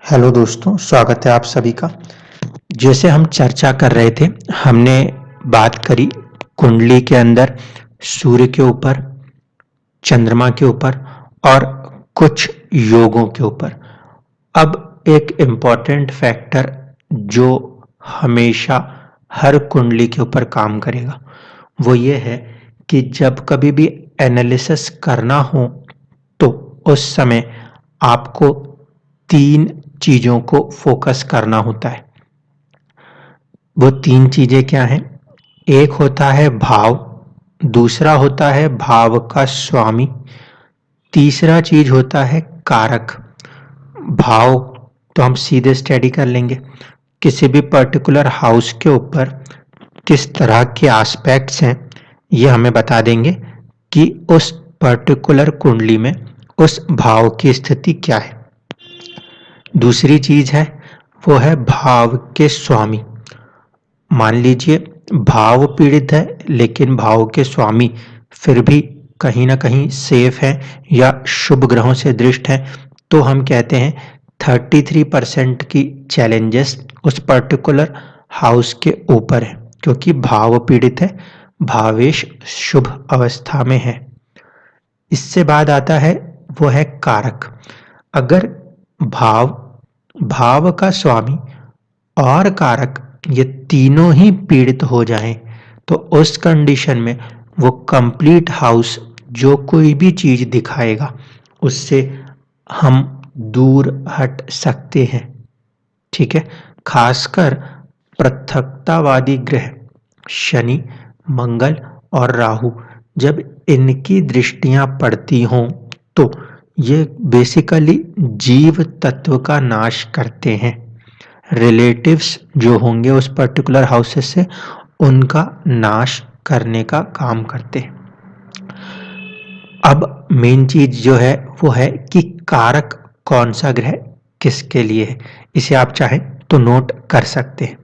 Hello दोस्तों, स्वागत है आप सभी का। जैसे हम चर्चा कर रहे थे, हमने बात करी कुंडली के अंदर सूर्य के ऊपर, चंद्रमा के ऊपर और कुछ योगों के ऊपर। अब एक इम्पॉर्टेंट फैक्टर जो हमेशा हर कुंडली के ऊपर काम करेगा, वो ये है कि जब कभी भी एनालिसिस करना हो तो उस समय आपको 3 चीज़ों को फ़ोकस करना होता है। वो 3 चीज़ें क्या हैं? एक होता है भाव, दूसरा होता है भाव का स्वामी, तीसरा चीज़ होता है कारक। भाव तो हम सीधे स्टडी कर लेंगे। किसी भी पर्टिकुलर हाउस के ऊपर किस तरह के एस्पेक्ट्स हैं, ये हमें बता देंगे कि उस पर्टिकुलर कुंडली में उस भाव की स्थिति क्या है। दूसरी चीज़ है, वो है भाव के स्वामी। मान लीजिए भाव पीड़ित है, लेकिन भाव के स्वामी फिर भी कहीं ना कहीं सेफ है या शुभ ग्रहों से दृष्ट है, तो हम कहते हैं 33% की चैलेंजेस उस पर्टिकुलर हाउस के ऊपर है, क्योंकि भाव पीड़ित है, भावेश शुभ अवस्था में है। इससे बाद आता है वो है कारक। अगर भाव, भाव का स्वामी और कारक ये तीनों ही पीड़ित हो जाएं, तो उस कंडीशन में वो कंप्लीट हाउस जो कोई भी चीज दिखाएगा उससे हम दूर हट सकते हैं। ठीक है। खासकर पृथकतावादी ग्रह शनि, मंगल और राहु, जब इनकी दृष्टियां पड़ती हों तो ये बेसिकली जीव तत्व का नाश करते हैं। रिलेटिव्स जो होंगे उस पर्टिकुलर हाउसेस से, उनका नाश करने का काम करते हैं। अब मेन चीज जो है वो है कि कारक कौन सा ग्रह किसके लिए है, इसे आप चाहें तो नोट कर सकते हैं।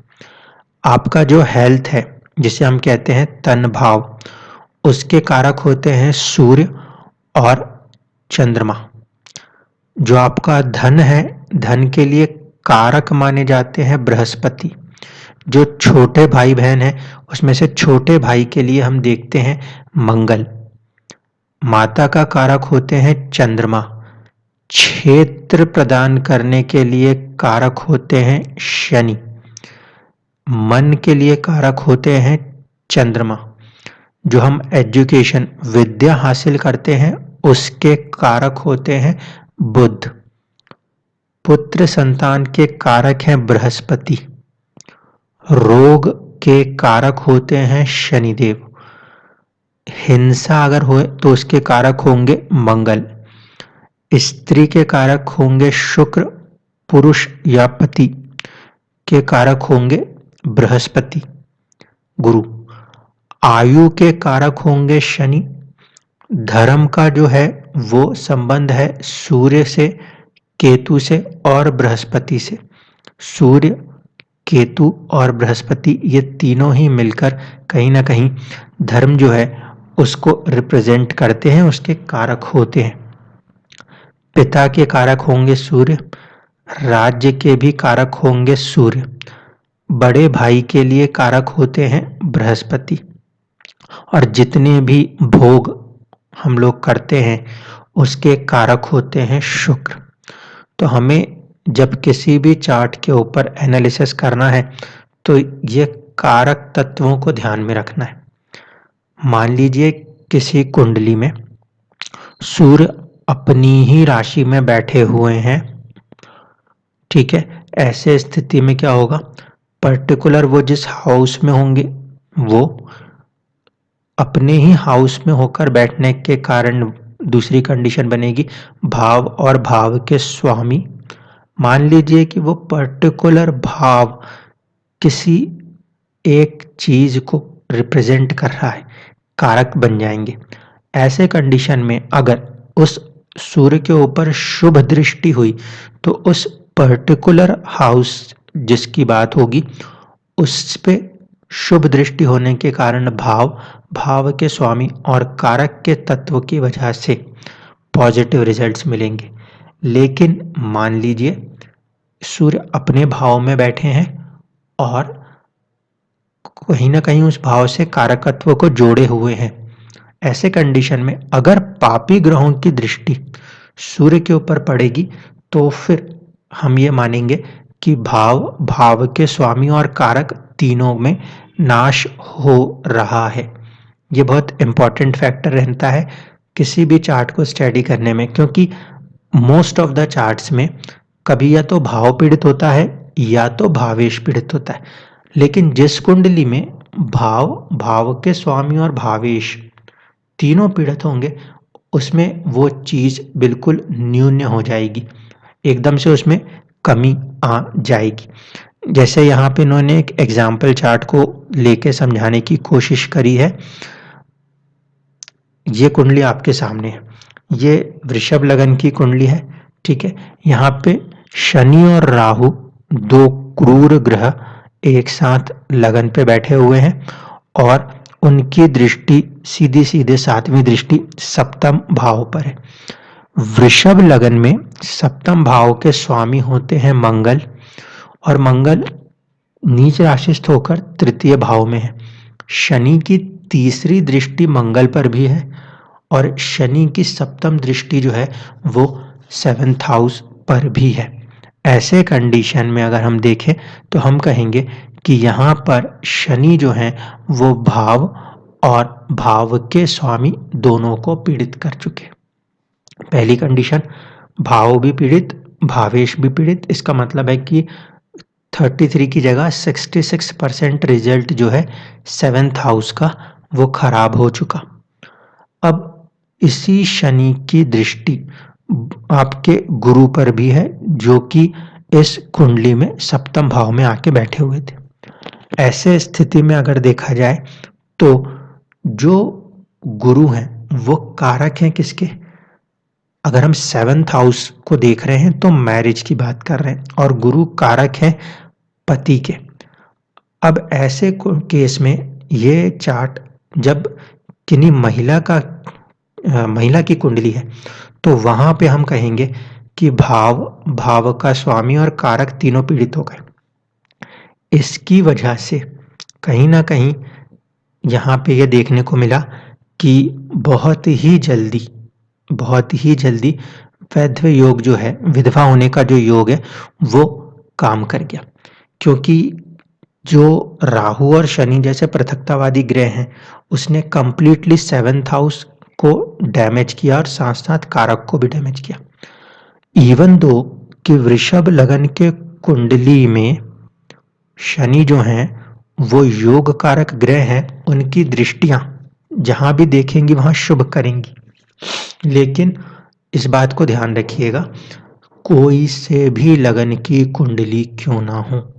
आपका जो हेल्थ है, जिसे हम कहते हैं तन भाव, उसके कारक होते हैं सूर्य और चंद्रमा। जो आपका धन है, धन के लिए कारक माने जाते हैं बृहस्पति। जो छोटे भाई बहन हैं, उसमें से छोटे भाई के लिए हम देखते हैं मंगल। माता का कारक होते हैं चंद्रमा। क्षेत्र प्रदान करने के लिए कारक होते हैं शनि। मन के लिए कारक होते हैं चंद्रमा। जो हम एजुकेशन, विद्या हासिल करते हैं, उसके कारक होते हैं बुध। पुत्र संतान के कारक हैं बृहस्पति। रोग के कारक होते हैं शनिदेव। हिंसा अगर हो तो उसके कारक होंगे मंगल। स्त्री के कारक होंगे शुक्र। पुरुष या पति के कारक होंगे बृहस्पति, गुरु। आयु के कारक होंगे शनि। धर्म का जो है वो संबंध है सूर्य से, केतु से और बृहस्पति से। सूर्य, केतु और बृहस्पति ये तीनों ही मिलकर कहीं ना कहीं धर्म जो है उसको रिप्रेजेंट करते हैं, उसके कारक होते हैं। पिता के कारक होंगे सूर्य। राज्य के भी कारक होंगे सूर्य। बड़े भाई के लिए कारक होते हैं बृहस्पति। और जितने भी भोग हम लोग करते हैं उसके कारक होते हैं शुक्र। तो हमें जब किसी भी चार्ट के ऊपर एनालिसिस करना है तो ये कारक तत्वों को ध्यान में रखना है। मान लीजिए किसी कुंडली में सूर्य अपनी ही राशि में बैठे हुए हैं, ठीक है। ऐसे स्थिति में क्या होगा, पर्टिकुलर वो जिस हाउस में होंगे वो अपने ही हाउस में होकर बैठने के कारण दूसरी कंडीशन बनेगी भाव और भाव के स्वामी। मान लीजिए कि वो पर्टिकुलर भाव किसी एक चीज को रिप्रेजेंट कर रहा है, कारक बन जाएंगे। ऐसे कंडीशन में अगर उस सूर्य के ऊपर शुभ दृष्टि हुई तो उस पर्टिकुलर हाउस जिसकी बात होगी उस पे शुभ दृष्टि होने के कारण भाव, भाव के स्वामी और कारक के तत्व की वजह से पॉजिटिव रिजल्ट्स मिलेंगे। लेकिन मान लीजिए सूर्य अपने भाव में बैठे हैं और कहीं ना कहीं उस भाव से कारकत्व को जोड़े हुए हैं। ऐसे कंडीशन में अगर पापी ग्रहों की दृष्टि सूर्य के ऊपर पड़ेगी तो फिर हम ये मानेंगे कि भाव के स्वामी और कारक तीनों में नाश हो रहा है। ये बहुत इंपॉर्टेंट फैक्टर रहता है किसी भी चार्ट को स्टडी करने में, क्योंकि मोस्ट ऑफ द चार्ट्स में कभी या तो भाव पीड़ित होता है या तो भावेश पीड़ित होता है, लेकिन जिस कुंडली में भाव के स्वामी और भावेश तीनों पीड़ित होंगे उसमें वो चीज बिल्कुल न्यून हो जाएगी, एकदम से उसमें कमी आ जाएगी। जैसे यहाँ पे इन्होंने एक एग्जाम्पल चार्ट को लेके समझाने की कोशिश करी है। ये कुंडली आपके सामने है, ये वृषभ लगन की कुंडली है, ठीक है। यहाँ पे शनि और राहु दो क्रूर ग्रह एक साथ लगन पे बैठे हुए हैं और उनकी दृष्टि सीधी सीधे सातवीं दृष्टि सप्तम भाव पर है। वृषभ लगन में सप्तम भाव के स्वामी होते हैं मंगल, और मंगल नीच राशिस्थ होकर तृतीय भाव में है। शनि की तीसरी दृष्टि मंगल पर भी है और शनि की सप्तम दृष्टि जो है वो 7th हाउस पर भी है। ऐसे कंडीशन में अगर हम देखें तो हम कहेंगे कि यहाँ पर शनि जो है वो भाव और भाव के स्वामी दोनों को पीड़ित कर चुके। पहली कंडीशन, भाव भी पीड़ित भावेश भी पीड़ित, इसका मतलब है कि 33 की जगह 66% रिजल्ट जो है 7th हाउस का वो खराब हो चुका। अब इसी शनि की दृष्टि आपके गुरु पर भी है जो कि इस कुंडली में सप्तम भाव में आके बैठे हुए थे। ऐसे स्थिति में अगर देखा जाए तो जो गुरु हैं वो कारक हैं किसके? अगर हम 7th हाउस को देख रहे हैं तो मैरिज की बात कर रहे हैं और गुरु कारक है पति के। अब ऐसे केस में ये चार्ट जब किन्हीं महिला की कुंडली है तो वहां पे हम कहेंगे कि भाव का स्वामी और कारक तीनों पीड़ित हो गए। इसकी वजह से कहीं ना कहीं यहाँ पे ये देखने को मिला कि बहुत ही जल्दी वैधव्य योग जो है, विधवा होने का जो योग है वो काम कर गया, क्योंकि जो राहु और शनि जैसे पृथकतावादी ग्रह हैं उसने कंप्लीटली 7th हाउस को डैमेज किया और साथ साथ कारक को भी डैमेज किया। इवन दो कि वृषभ लगन के कुंडली में शनि जो हैं वो योग कारक ग्रह हैं, उनकी दृष्टियां जहां भी देखेंगी वहां शुभ करेंगी, लेकिन इस बात को ध्यान रखिएगा कोई से भी लगन की कुंडली क्यों ना हो,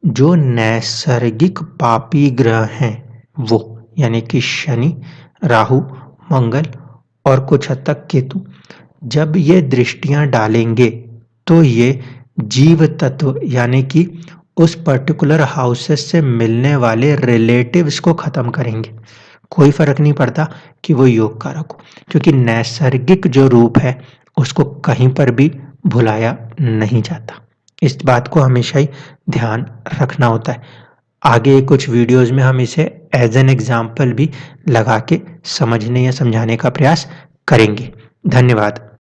जो नैसर्गिक पापी ग्रह हैं वो यानी कि शनि, राहु, मंगल और कुछ हद तक केतु, जब ये दृष्टियां डालेंगे तो ये जीव तत्व यानी कि उस पर्टिकुलर हाउसेस से मिलने वाले रिलेटिव्स को खत्म करेंगे। कोई फर्क नहीं पड़ता कि वो योग कारक हो, क्योंकि नैसर्गिक जो रूप है उसको कहीं पर भी भुलाया नहीं जाता। इस बात को हमेशा ही ध्यान रखना होता है। आगे कुछ वीडियोस में हम इसे एज एन एग्जाम्पल भी लगा के समझने या समझाने का प्रयास करेंगे। धन्यवाद।